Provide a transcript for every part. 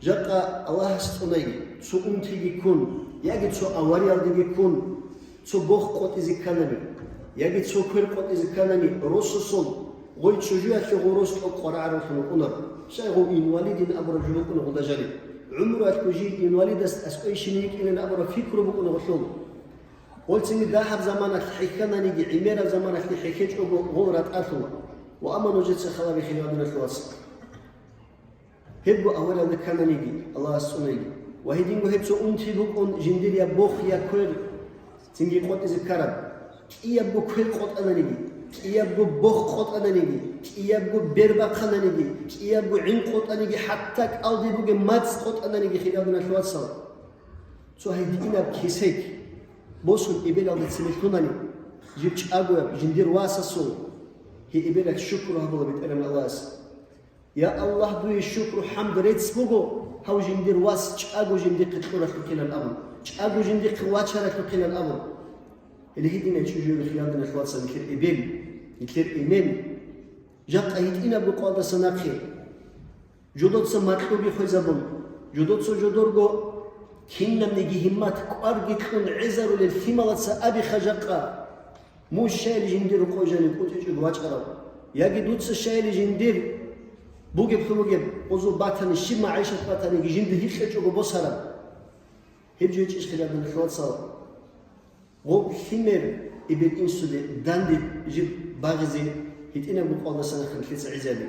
جاقا الله استوني سو أنتي كون يجد سو أوريال دي كون سو بوخ قط إذا كانني يجد سو كير قط إذا كانني رسول غوي تشجيع في غروس القرآن وخنقنا شيء هو إنوالد أمر جنوبنا ولا جري عمره أتوجي إنوالد أسوي شنيك إن أمر فكره بكون وصول قلت إن ذهب زمانك حكنا نيجي عميرة زمانك حكيت أبو غورة أثوا وأما نوجد سخلا بخيرنا الخلاص هبوا أولا ذكرنا نيجي الله سبحانه وهدين هبسو أنتي بكون جندير يا بوخ يا كل تنجي قط ذكرنا يبغى كل قط أنا نيجي يبغى بوخ قط أنا نيجي يبغى بربا أنا نيجي يبغى عين قط أنا نيجي حتى ألدي بوجي ماتس قط أنا نيجي خيرنا الخلاص سو هدينا بكيسك بوسون إبل على تسميتونني جبت أقوى جندير واسسون هي إبلك شكر هذا بيتكلم الله يا الله دوي الشكر حمد ريتس بوجو هاو جندير واس أقوى جندير قطورة كل الأمر أقوى جندير قواتشرة كل الأمر اللي هي دينا تشجيع خيارنا الخلاص مثل إبل مثل إيمان جاء أيتنا بقاعدة سناخي جدود سماتلو بخزبون جدود سجدورجو كنا نيجي همات قارجي تكون عزر للثمرة أبي خجقة مو الشاي جندير وقوجاني كوتيجي واجرا يجي دوتس الشاي جندير بوجب خلوجب وزو باتن الشمع عيشة باتن يجي جندير يخرج وبصرا هبجي إيش خلال من الخلاط صار غو ثمر إبن إنسودي داندي جيب باغزي هيتنا بقول سنة خمسة عزابي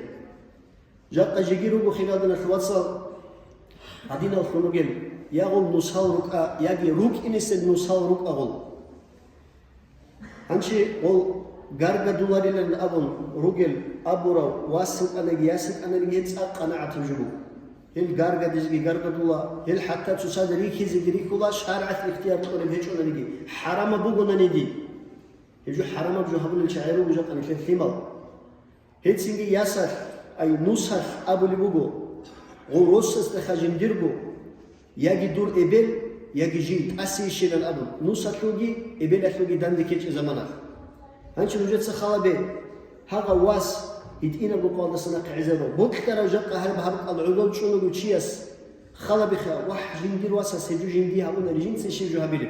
جاء جيجيرو بخلال من الخلاط صار عدينا الخلوجب ياغل نصال ركع ياجي روك إنسد نصال ركع غل هنشي غل غارجا دولاري لنا أبون روجل أبورا واسق أنا جياسق أنا جيت قناعة الجبو هل غارجا ديجي غارجا دولا هل حتى تصاد ريكي زجري كلا شارعة الاختيار تقول بهيج أنا نجي حرام بوجو أنا نجي يجو حرام بجو هبل الشعير وبجو أنا في الثمر هل سينجي ياسر أي نصر أبو اللي بوجو غروس استخاجم ديرجو يجي دور إبل يجي جيت أسي شيل الأبو نص أتلوجي إبل أتلوجي دندكيج زمانه هنش نوجد سخالة هذا واس يدينا بقول سنة عزبه بكرة جاء هرب العلوم شنو بتشيس خلا بخا واحد جندير واسا سجوا جنديها ولا رجين سيجوا هبيل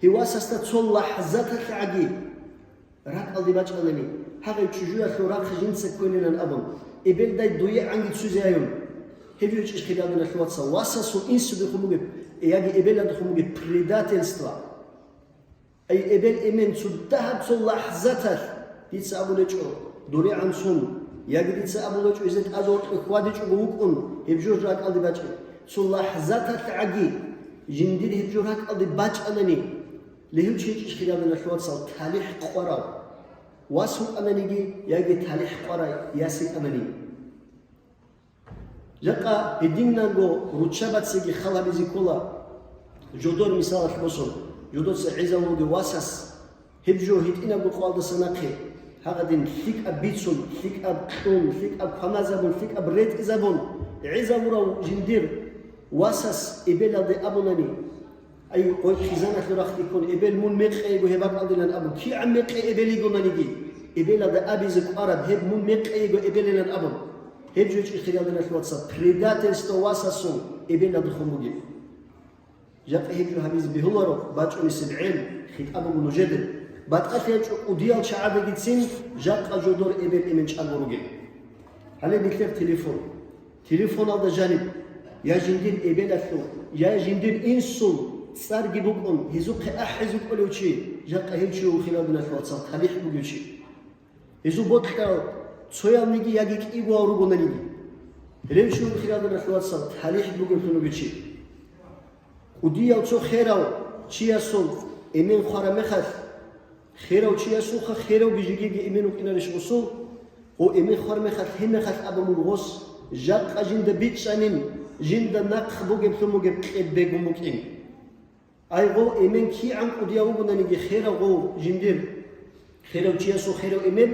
هي واسا تصلح ذاتك عجيب راك قلبي باج قلني هذا يتشجوا ثورات خجين سكونين الأبو إبل ده دوية عندي تسوزيهم هبيوش إشكال من الخوات سواسا سو إنسو دخلوه يجي إبل دخلوه بريداتلستوا أي إبل إمن سو ذهب سو لحظته يتسأبو لجو دوري عن سون يجي يتسأبو لجو إذا أزور إخوادي جوكون هبجوج راك قلبي باج سو لحظته عجي جندير هبجوج راك قلبي باج أنني لهمش إشكال من الخوات سو تاليح قرا واسو أنني يجي تاليح قرا ياسي أنني جاء هدينا جو رتشبات سجى خلا بزيكولا جدور مثال حبسون جدور سعيزة ودي واسس هبجو هدينا جو قالد سناقي هذا دين ثيك أبيتسون ثيك أبطون ثيك أب خمازبون ثيك أبريت إزبون عيزة ورا جندير واسس إبل دي أبونني أي قوي خزانة لراخ يكون إبل مون مقعي جو هباب عندنا الأبون كي عم مقعي إبل يجو نيجي إبل ده أبي زك عرب هب مون مقعي جو إبل لنا الأبون هبجوش إخيالنا الواتساب بريداتل استواسا سون إبنا دخموجي جاء هبجو هبيز بهولارو باجوني سبعين خيط أبو منوجدل بعد قتل وديال شعب جدسين جاء جودور إبن إمن شعب وروجي هلا نكتب تليفون هذا جانب يا جندير إبن أثلو يا جندير إنسون صار جبوكم هزوق أحزوق ولا شيء جاء هبجو خلالنا الواتساب خليه بقول شيء هزو بوتكا سويا نيجي يجيك إيجو أو روجنا نيجي لين شو خلالنا الخلاط صار حليح بقول فينو بتشي ودي أو تسو خيراو شيا سون إمين خارا مخف خيراو شيا سوخ خيراو بيجيجي إمينو كنا نشوفه وإمين خارا مخف هم مخف أبو مغوص جاك أجند بيتشانين جند ناق بقول فينو بقول بيجو مكين أي غو إمين كي عن ودي أو روجنا نيجي خيراو غو جندير خيراو شيا سو خيراو إمين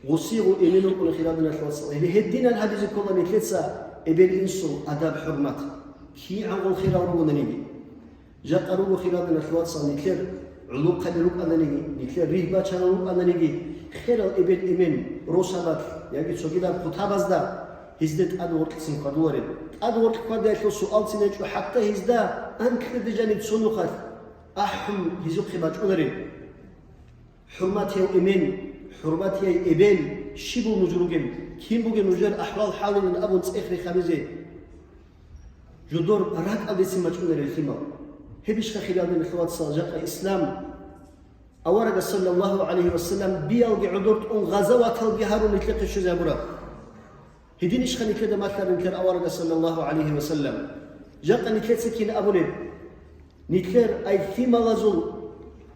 وصيغوا إيمانهم كل خلالنا الوصل اللي هدينا الحديث كله مثلثة إبل إنسو أداب حرمات كي عمرو خلال رونا نيجي جاء قروا خلالنا الوصل مثل علوق خلروك أنا نيجي مثل ريبات شلروك أنا نيجي خلال إبل إيمان روسابات يعني سوكيدا خطابز دا هزدت أدور سنقدورين أدور قدر شو سؤال سنجو حتى هزدا أنك دجاني تسونخت أحم هزوق خباج أدرين حرمتي وإيمان حرمتي إبن شبو نجروجين كيم بوجي نجار أحوال حالي من أبو نسخري خميزة جدور راك أبي سماج أدرين الخيمة هبش خلال من الخوات صاجق الإسلام أورق صلى الله عليه وسلم بيالجي عدورت أن غزوات الجهارون يتلقي شو زبورا هدين إيش خلي كده مثلا نكر أورق صلى الله عليه وسلم جاء نكر سكين أبو نب نكر أي ثيم غزو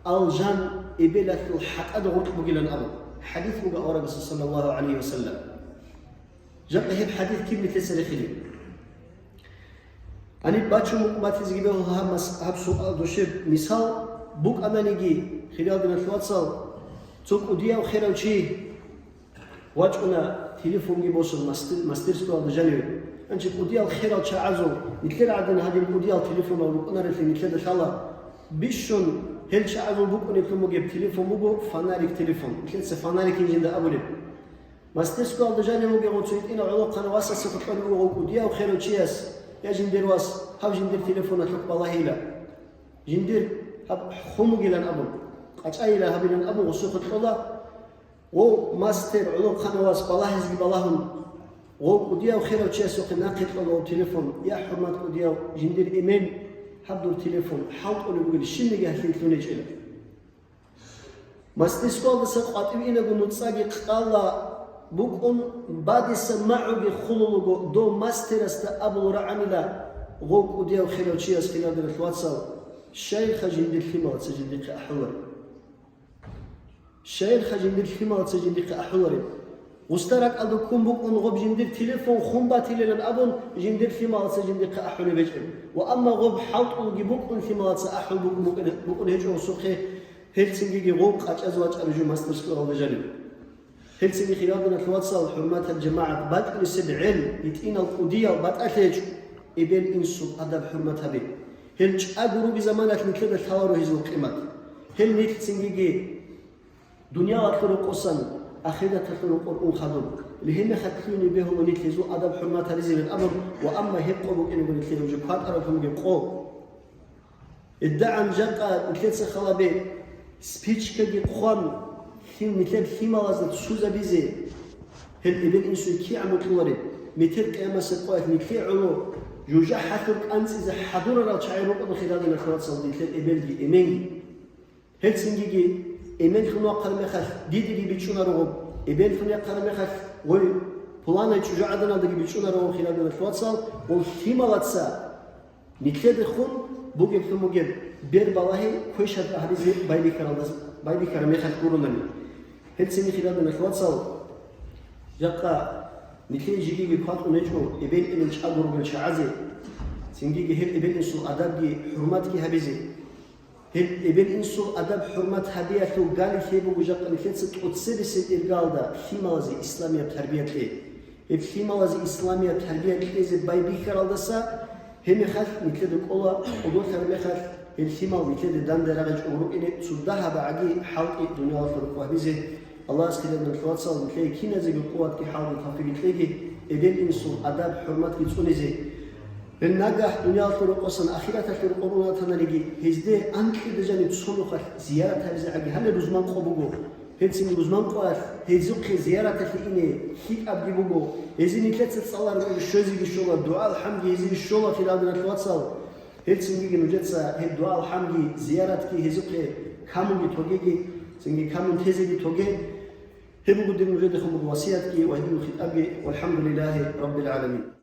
الجان إبلة الحق أدغوت بقيلن أبو حديث مجا أورق صلى الله عليه وسلم جاء هب حديث كيف مثل سرخلي أنا باتشو ما تزجبه هم سؤال دوشيب مثال بوك أنا نيجي خلال من الواتساب توك أوديا وخير وشي واجهنا تليفون جيبوس ماستر سكول دجاني أنت أوديا وخير وشي عزو نتكلم عن هذه أوديا تليفون أو أنا رفي نتكلم إن شاء الله بيشون هل شي عزو بوك نكلم مجيب تليفون مجو فنارك تليفون نتكلم سفنارك ينجن ده أبوه ماستر سكول دجاني مجو وتويت إنا علو قناة واسع سكول أوديا وخير وشي أس يا جندير واس هاو جندير تليفونات لك بالله هيلا جندير هب خمو جيلان أبو أجايلا هبيلان أبو وسوق الله و ماستر علو قنواس بالله يزقي باللهن و وديا وخير وشيء سوق ناقد الله تليفون يا حرمات وديا جندير إيمان حضر تليفون حاط أولي بقول شنو جاه تليفون يجيله ماستر سكول بسق أتبينا بنتصاجي قلا بكون بعد سماعه بخلوله دو ماستر است أبو رعملا غوك وديا وخير وشيء خلال الواتساب شيخ جندير خمال سجنديق أحور شيخ جندير خمال سجنديق أحور وسترك أدوكم بكون غب جندير تليفون خمبة تلين أبون جندير خمال سجنديق أحور بيجهم وأما غب حوط أوجي بكون خمال سأحور بكون هجوا سوقه هلسنجي غوك أجازوات أرجو ماستر سكول بجانب هلسنجي خلال الواتساب حرمات الجماعة بعد أن يسد علم يتين القضية بعد أتيج إبن إنسو أدب حرمتها به هل أجرو بزمانك نكلد الثوار هزو القيمات هل نيت سنجي دنيا أطلق قصان أخيرا تطلق قرآن خدم لهن خدلوني به ونيت هزو أدب حرمتها رزين الأمر وأما هبقوا إنه نكلد وجبات أرفهم بقو الدعم جاقا نكلد سخلا سبيتش كدي قوام ثم نكلد ثيما لازد سوزا بيزي هل إبن إنسو كي عمو تلوري متر قيامة سقوات نكلد علو جوجا حثر أنت إذا حضور را تعيروا قبل خلال الأخوات صديق الإبلجي إيمان هل سنجي إيمان خنوا قرم خف ديدي بيتشونا رغب إبل خنوا قرم خف وي بلانا يتشجع عدنا دقي بيتشونا رغب خلال الأخوات صل والثيمة لاتسا نتلد خون بوجب ثم جب بير بالله كويش هذا حديث بايدي كرم خف كورونني هل سنجي خلال الأخوات صل جاقا نتلي جيجي بقات ونجو إبن إن شعور بالشعازي سنجي هل إبن إنسو أدب جي حرمات كي هبزي هل إبن إنسو أدب حرمات هبية تو قال ثيبو وجاق نتلي تتصير سيد إرجال دا في مالزي إسلامية تربية ليه هل في مالزي إسلامية تربية ليه زي باي بيكر الدسا هم خف نتلي دكولا ودول ثربية خف هل في مال نتلي دان درجة أورو إني تصدها بعدي حلق الدنيا فرق وهبزي الله سبحانه من الواتساب مثلي كنا زي القوات كي حاول تفيق مثلي إبن إنسو أدب حرمات كي تقولي زي النجاح دنيا طرق وصل آخرة طرق قرونا تنالجي هزده أنك دجاني تصونو خل زيارة هذا عجي هل رزمان قبوجو هلسين رزمان قاف هزوق زيارة تلقيني هيك أبدي بوجو هزيني ثلاثة صلاة من الشوزي بالشولا دعاء الحمد هزين الشولا في هذا الواتساب هلسين يجي نجتسا هل دعاء الحمد زيارة كي هزوق كامل توجي سنجي كامل تهزي توجي هبوا قدام وجود خمر وصيات كي وهدوا خطابي والحمد لله رب العالمين.